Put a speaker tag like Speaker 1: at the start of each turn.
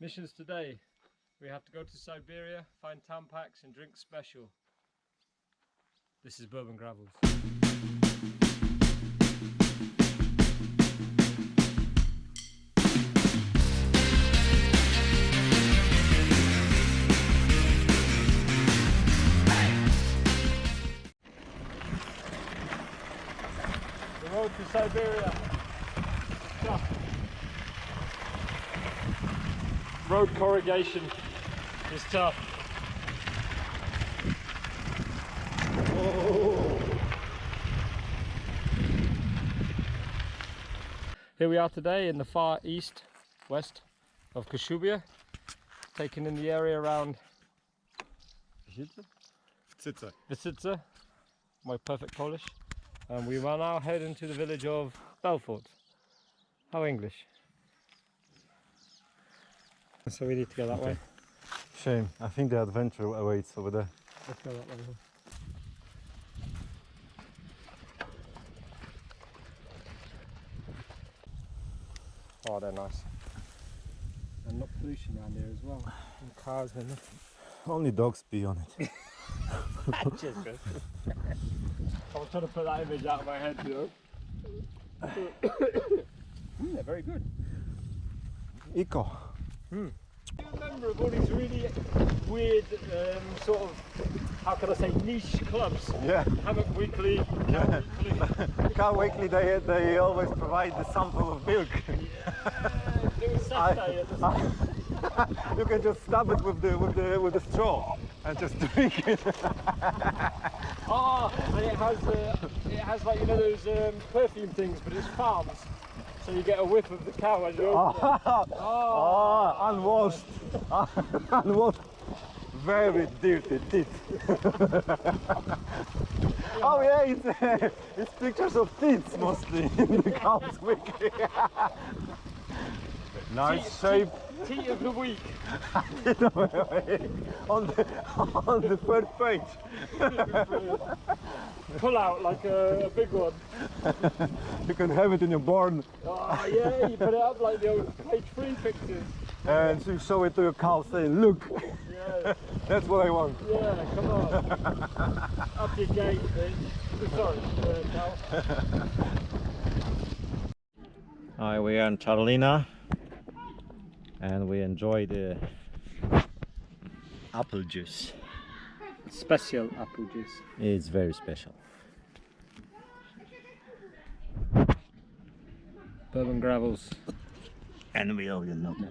Speaker 1: Missions today. We have to go to Siberia, find Tampax and drink special. This is Bourbon Gravels. The road to Siberia. Tough. Road corrugation is tough. Whoa. Here we are today in the far west of Kashubia, taking in the area around Vysyce, my perfect Polish, and we are now heading to the village of Belfort. How English? So we need to go that way.
Speaker 2: Shame. I think the adventure awaits over there.
Speaker 1: Let's go that way. Oh, they're nice. And not pollution around here as well. And cars and nothing.
Speaker 2: Only dogs pee on it.
Speaker 1: Cheers, Chris. I was trying to put that image out of my head, you know. They're very good.
Speaker 2: Eco.
Speaker 1: Do you remember of all these really weird sort of, how can I say, niche clubs?
Speaker 2: Yeah.
Speaker 1: Hammock Weekly, Car Weekly.
Speaker 2: Car Weekly, they always provide the sample of milk.
Speaker 1: Yeah, it was Saturday at the
Speaker 2: You can just stab it with the straw and just drink it.
Speaker 1: Oh, and it has like, you know, those perfume things, but it's farms. So you get a whiff of the cow as you open it.
Speaker 2: Oh, unwashed. Unwashed. Very dirty teeth. Oh yeah, it's pictures of teeth mostly in the Cow's Weekly. Nice shape.
Speaker 1: Tea of the week.
Speaker 2: on the third page.
Speaker 1: Pull out like a big one.
Speaker 2: You can have it in your barn.
Speaker 1: Oh yeah, you put it up like the old page 3 pictures.
Speaker 2: And you show it to your cow saying, look,
Speaker 1: Yeah,
Speaker 2: that's what I want.
Speaker 1: yeah, come on. Up your gate, bitch. Sorry, cow.
Speaker 3: Hi, we are in Charlina and we enjoy the apple juice.
Speaker 1: Special apple juice.
Speaker 3: It's very special.
Speaker 1: Bourbon Gravels.
Speaker 3: And we owe you nothing.